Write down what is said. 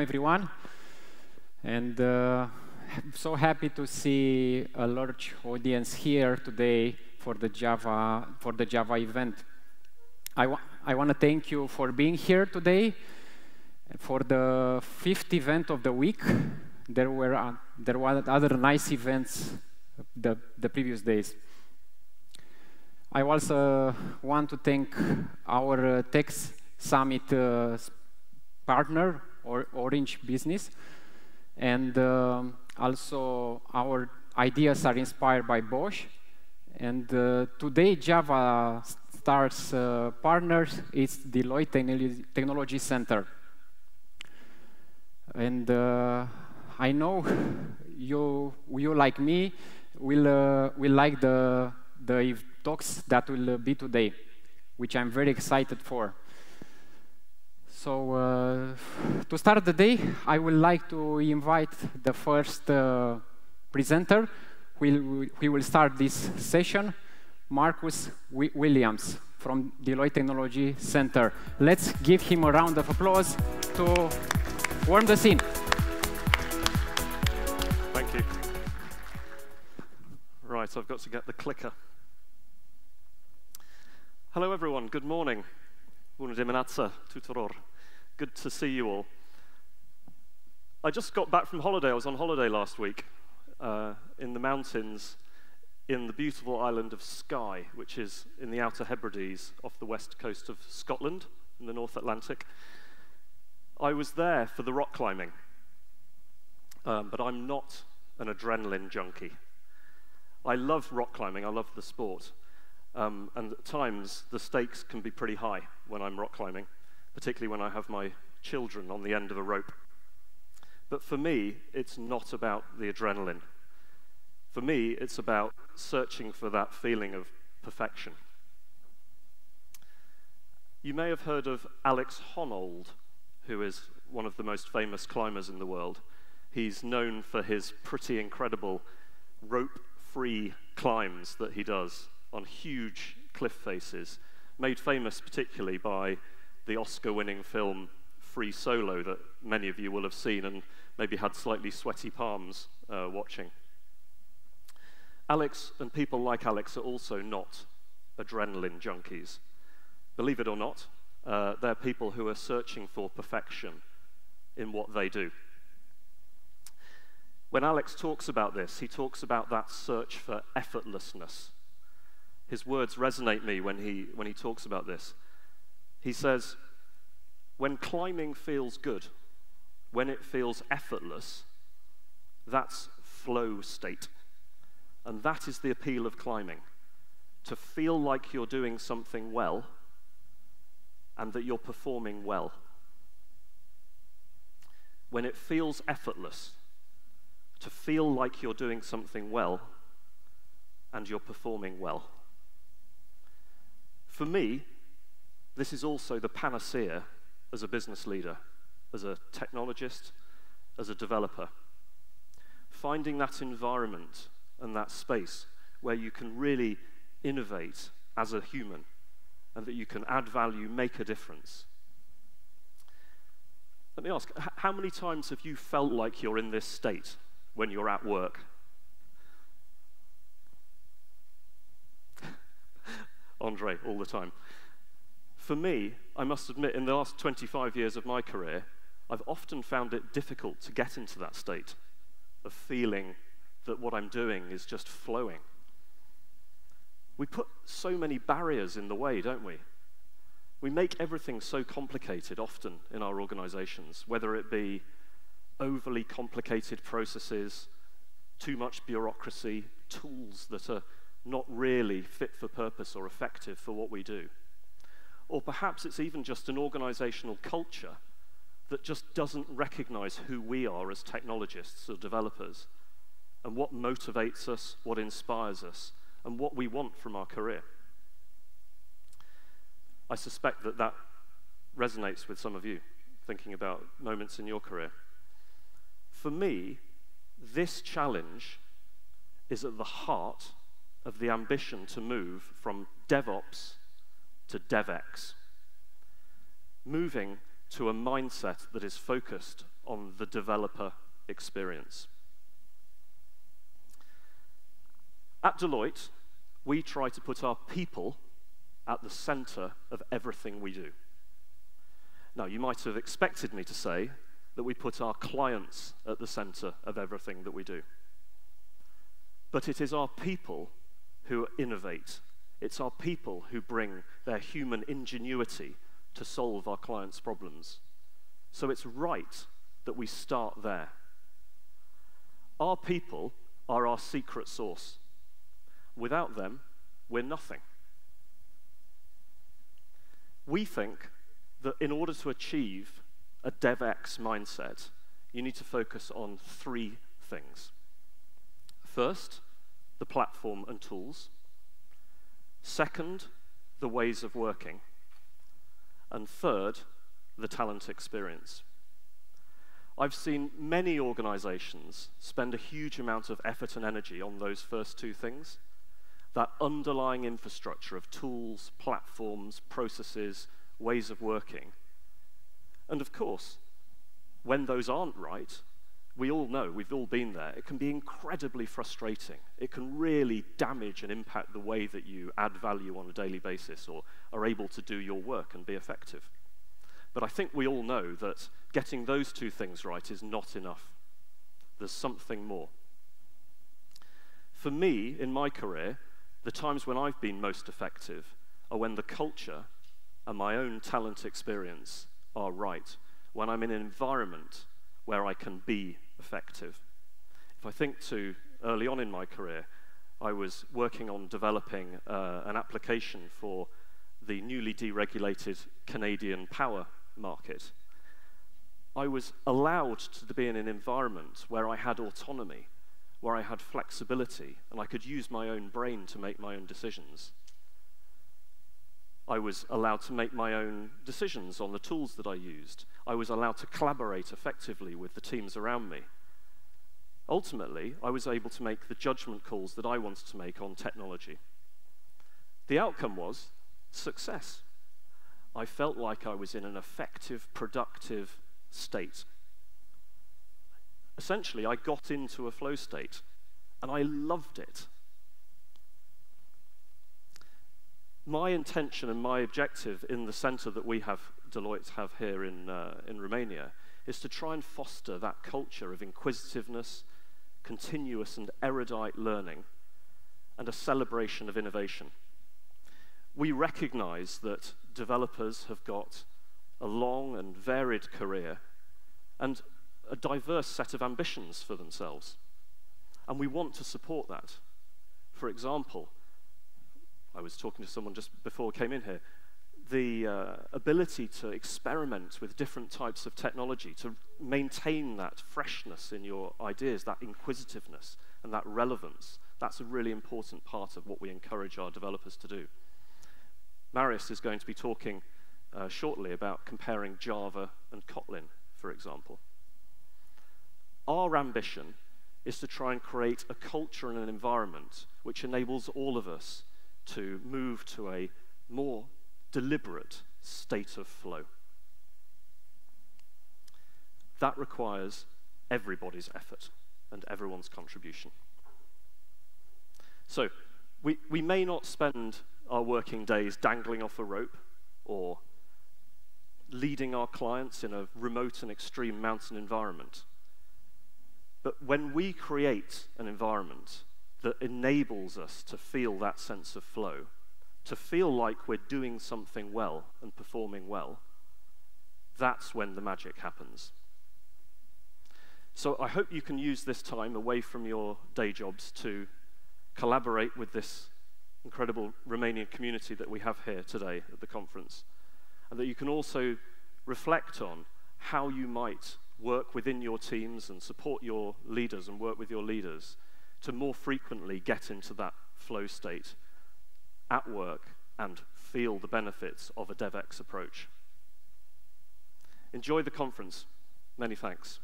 Everyone, and I'm so happy to see a large audience here today for the Java event. I want to thank you for being here today. For the fifth event of the week, there were other nice events the previous days. I also want to thank our Tech Summit partner, Orange Business, and also our ideas are inspired by Bosch. And today Java Star's partners is Deloitte Technology Center. And I know you like me will like the talks that will be today, which I'm very excited for. So to start the day, I would like to invite the first presenter. We will start this session, Marcus Williams from Deloitte Technology Center. Let's give him a round of applause to warm the scene. Thank you. Right, I've got to get the clicker. Hello, everyone. Good morning. Bună dimineața tuturor. Good to see you all. I just got back from holiday. I was on holiday last week in the mountains in the beautiful island of Skye, which is in the Outer Hebrides off the west coast of Scotland in the North Atlantic. I was there for the rock climbing, but I'm not an adrenaline junkie. I love rock climbing. I love the sport. And at times, the stakes can be pretty high when I'm rock climbing, particularly when I have my children on the end of a rope. But for me, it's not about the adrenaline. For me, it's about searching for that feeling of perfection. You may have heard of Alex Honnold, who is one of the most famous climbers in the world. He's known for his pretty incredible rope-free climbs that he does on huge cliff faces, made famous particularly by the Oscar-winning film Free Solo that many of you will have seen and maybe had slightly sweaty palms watching. Alex and people like Alex are also not adrenaline junkies. Believe it or not, they're people who are searching for perfection in what they do. When Alex talks about this, he talks about that search for effortlessness. His words resonate me when he talks about this. He says, when climbing feels good, when it feels effortless, that's flow state. And that is the appeal of climbing, to feel like you're doing something well and that you're performing well. When it feels effortless, to feel like you're doing something well and you're performing well. For me, this is also the panacea as a business leader, as a technologist, as a developer. Finding that environment and that space where you can really innovate as a human and that you can add value, make a difference. Let me ask, how many times have you felt like you're in this state when you're at work? Andre, all the time. For me, I must admit, in the last 25 years of my career, I've often found it difficult to get into that state of feeling that what I'm doing is just flowing. We put so many barriers in the way, don't we? We make everything so complicated often in our organizations, whether it be overly complicated processes, too much bureaucracy, tools that are not really fit for purpose or effective for what we do. Or perhaps it's even just an organizational culture that just doesn't recognize who we are as technologists or developers and what motivates us, what inspires us, and what we want from our career. I suspect that that resonates with some of you, thinking about moments in your career. For me, this challenge is at the heart of the ambition to move from DevOps to DevX, moving to a mindset that is focused on the developer experience. At Deloitte, we try to put our people at the center of everything we do. Now, you might have expected me to say that we put our clients at the center of everything that we do. But it is our people who innovate. It's our people who bring their human ingenuity to solve our clients' problems. So it's right that we start there. Our people are our secret sauce. Without them, we're nothing. We think that in order to achieve a DevX mindset, you need to focus on three things. First, the platform and tools. Second, the ways of working. And third, the talent experience. I've seen many organizations spend a huge amount of effort and energy on those first two things, that underlying infrastructure of tools, platforms, processes, ways of working. And of course, when those aren't right, we all know, we've all been there, it can be incredibly frustrating. It can really damage and impact the way that you add value on a daily basis or are able to do your work and be effective. But I think we all know that getting those two things right is not enough. There's something more. For me, in my career, the times when I've been most effective are when the culture and my own talent experience are right, when I'm in an environment where I can be effective. If I think to early on in my career, I was working on developing an application for the newly deregulated Canadian power market. I was allowed to be in an environment where I had autonomy, where I had flexibility, and I could use my own brain to make my own decisions. I was allowed to make my own decisions on the tools that I used. I was allowed to collaborate effectively with the teams around me. Ultimately, I was able to make the judgment calls that I wanted to make on technology. The outcome was success. I felt like I was in an effective, productive state. Essentially, I got into a flow state, and I loved it. My intention and my objective in the center that we have, Deloitte have here in Romania, is to try and foster that culture of inquisitiveness, continuous and erudite learning, and a celebration of innovation. We recognize that developers have got a long and varied career and a diverse set of ambitions for themselves. And we want to support that. For example, I was talking to someone just before I came in here, the ability to experiment with different types of technology, to maintain that freshness in your ideas, that inquisitiveness and that relevance, that's a really important part of what we encourage our developers to do. Marius is going to be talking shortly about comparing Java and Kotlin, for example. Our ambition is to try and create a culture and an environment which enables all of us to move to a more deliberate state of flow. That requires everybody's effort and everyone's contribution. So, we may not spend our working days dangling off a rope or leading our clients in a remote and extreme mountain environment. But when we create an environment that enables us to feel that sense of flow, to feel like we're doing something well and performing well, that's when the magic happens. So I hope you can use this time away from your day jobs to collaborate with this incredible Romanian community that we have here today at the conference, and that you can also reflect on how you might work within your teams and support your leaders and work with your leaders to more frequently get into that flow state at work and feel the benefits of a DevX approach. Enjoy the conference. Many thanks.